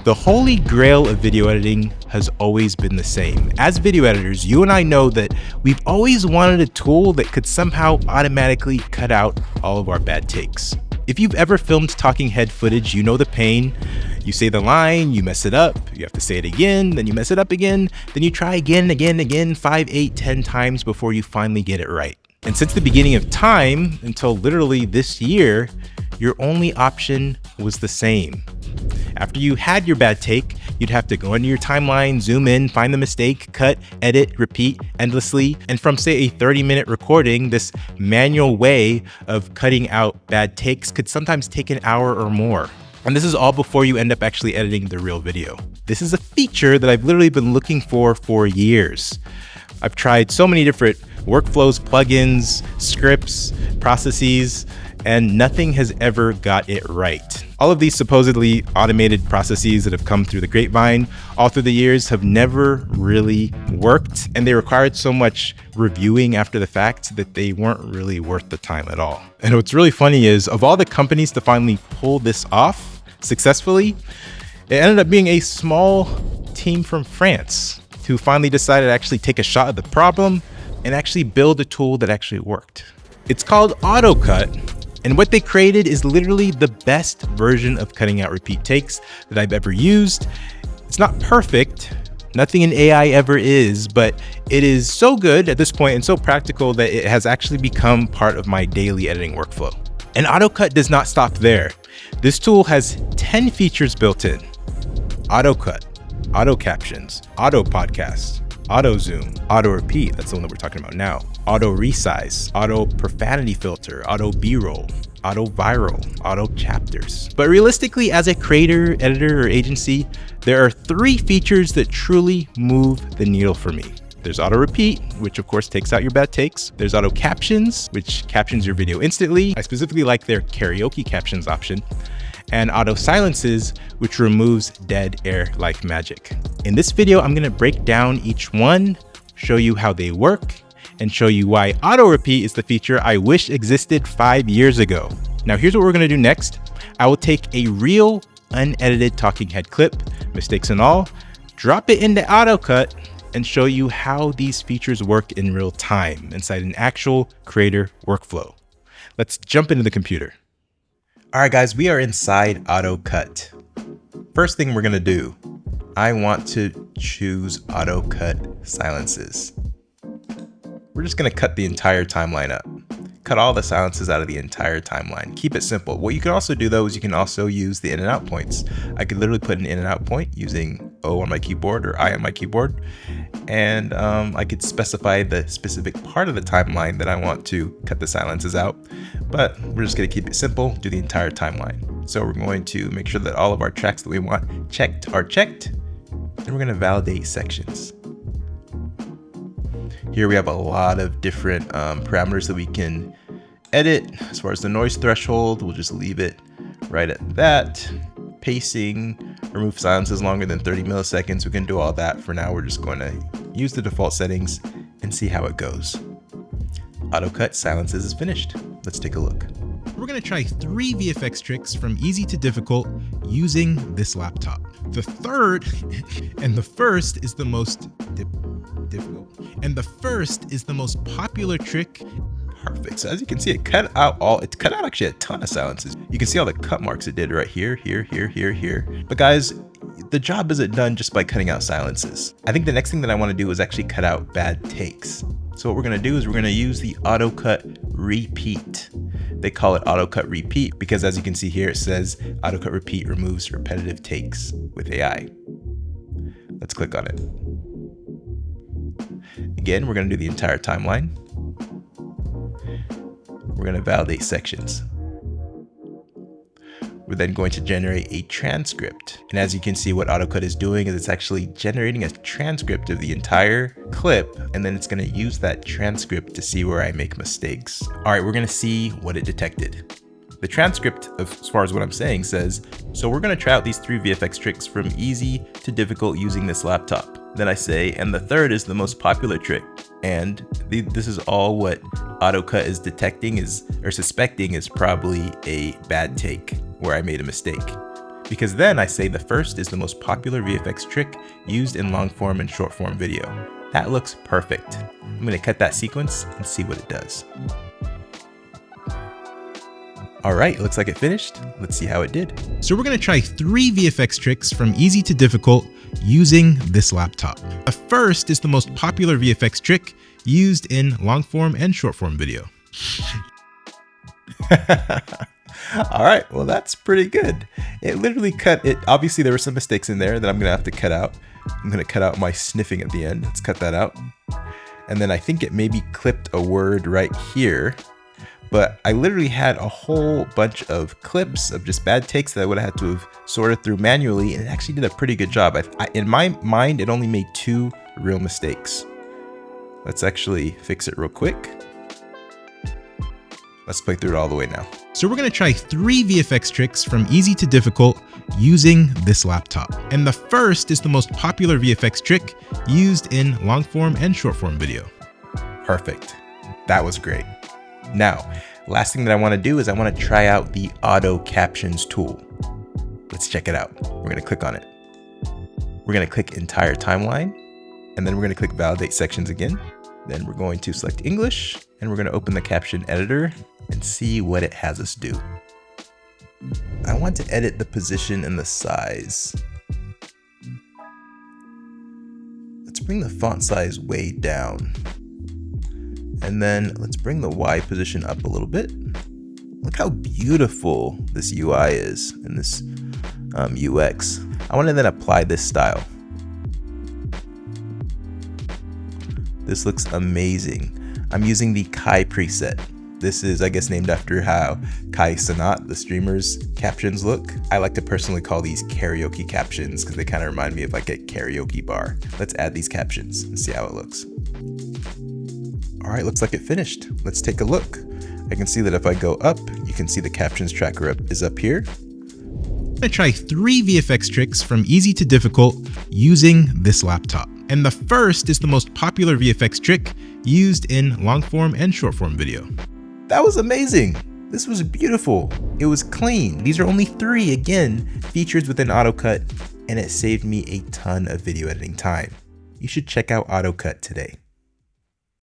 The holy grail of video editing has always been the same. As video editors, you and I know that we've always wanted a tool that could somehow automatically cut out all of our bad takes. If you've ever filmed talking head footage, you know the pain. You say the line, you mess it up, you have to say it again, then you mess it up again, then you try again, 5, 8, 10 times before you finally get it right. And since the beginning of time, until literally this year, your only option was the same. After you had your bad take, you'd have to go into your timeline, zoom in, find the mistake, cut, edit, repeat endlessly. And from, say, a 30-minute recording, this manual way of cutting out bad takes could sometimes take an hour or more. And this is all before you end up actually editing the real video. This is a feature that I've literally been looking for years. I've tried so many different workflows, plugins, scripts, processes, and nothing has ever got it right. All of these supposedly automated processes that have come through the grapevine all through the years have never really worked, and they required so much reviewing after the fact that they weren't really worth the time at all. And what's really funny is, of all the companies to finally pull this off successfully, it ended up being a small team from France who finally decided to actually take a shot at the problem and actually build a tool that actually worked. It's called AutoCut. And what they created is literally the best version of cutting out repeat takes that I've ever used. It's not perfect, nothing in AI ever is, but it is so good at this point and so practical that it has actually become part of my daily editing workflow. And AutoCut does not stop there. This tool has 10 features built in: AutoCut, Auto Captions, Auto Podcast, Auto Zoom, Auto Repeat, that's the one that we're talking about now, Auto Resize, Auto Profanity Filter, Auto B-Roll, Auto Viral, Auto Chapters. But realistically, as a creator, editor, or agency, there are 3 features that truly move the needle for me. There's Auto Repeat, which of course takes out your bad takes. There's Auto Captions, which captions your video instantly. I specifically like their karaoke captions option. And Auto Silences, which removes dead air like magic. In this video, I'm gonna break down each one, show you how they work, and show you why Auto Repeat is the feature I wish existed 5 years ago. Now here's what we're gonna do next. I will take a real unedited talking head clip, mistakes and all, drop it into AutoCut, and show you how these features work in real time inside an actual creator workflow. Let's jump into the computer. All right, guys, we are inside AutoCut. First thing we're gonna do, I want to choose AutoCut Silences. We're just gonna cut the entire timeline up. Cut all the silences out of the entire timeline. Keep it simple. What you can also do though is you can also use the in and out points. I could literally put an in and out point using O on my keyboard or I on my keyboard. And I could specify the specific part of the timeline that I want to cut the silences out. But we're just gonna keep it simple, do the entire timeline. So we're going to make sure that all of our tracks that we want checked are checked. And we're gonna validate sections. Here we have a lot of different parameters that we can edit. As far as the noise threshold, we'll just leave it right at that. Pacing, remove silences longer than 30 milliseconds. We can do all that. For now, we're just going to use the default settings and see how it goes. AutoCut Silences is finished. Let's take a look. We're going to try 3 VFX tricks from easy to difficult using this laptop. The third and the first is the most difficult. And the first is the most popular trick. Perfect. So as you can see, it cut out actually a ton of silences. You can see all the cut marks it did right here, here, here, here, here. But guys, the job isn't done just by cutting out silences. I think the next thing that I want to do is actually cut out bad takes. So what we're going to do is we're going to use the AutoCut Repeat. They call it AutoCut Repeat because as you can see here, it says AutoCut Repeat removes repetitive takes with AI. Let's click on it. Again, we're going to do the entire timeline. We're going to validate sections. We're then going to generate a transcript. And as you can see, what AutoCut is doing is it's actually generating a transcript of the entire clip, and then it's going to use that transcript to see where I make mistakes. All right, we're going to see what it detected. The transcript, as far as what I'm saying, says, so we're going to try out these 3 VFX tricks from easy to difficult using this laptop. Then I say, and the third is the most popular trick. And this is all what AutoCut is detecting or suspecting is probably a bad take where I made a mistake. Because then I say the first is the most popular VFX trick used in long form and short form video. That looks perfect. I'm gonna cut that sequence and see what it does. All right, looks like it finished. Let's see how it did. So we're gonna try 3 VFX tricks from easy to difficult using this laptop. The first is the most popular VFX trick used in long form and short form video. All right, well, that's pretty good. It literally cut it. Obviously there were some mistakes in there that I'm gonna have to cut out. I'm gonna cut out my sniffing at the end. Let's cut that out. And then I think it maybe clipped a word right here, but I literally had a whole bunch of clips of just bad takes that I would have had to have sorted through manually, and it actually did a pretty good job. In my mind, it only made 2 real mistakes. Let's actually fix it real quick. Let's play through it all the way now. So we're gonna try 3 VFX tricks from easy to difficult using this laptop. And the first is the most popular VFX trick used in long form and short form video. Perfect. That was great. Now, last thing that I wanna do is I wanna try out the auto captions tool. Let's check it out. We're gonna click on it. We're gonna click entire timeline, and then we're gonna click validate sections again. Then we're going to select English, and we're gonna open the caption editor and see what it has us do. I want to edit the position and the size. Let's bring the font size way down. And then let's bring the Y position up a little bit. Look how beautiful this UI is and this UX. I want to then apply this style. This looks amazing. I'm using the Kai preset. This is, I guess, named after how Kai Cenat, the streamer's captions look. I like to personally call these karaoke captions because they kind of remind me of like a karaoke bar. Let's add these captions and see how it looks. All right, looks like it finished. Let's take a look. I can see that if I go up, you can see the captions tracker is up here. I'm gonna try 3 VFX tricks from easy to difficult using this laptop. And the first is the most popular VFX trick used in long form and short form video. That was amazing. This was beautiful. It was clean. These are only 3, again, features within AutoCut, and it saved me a ton of video editing time. You should check out AutoCut today.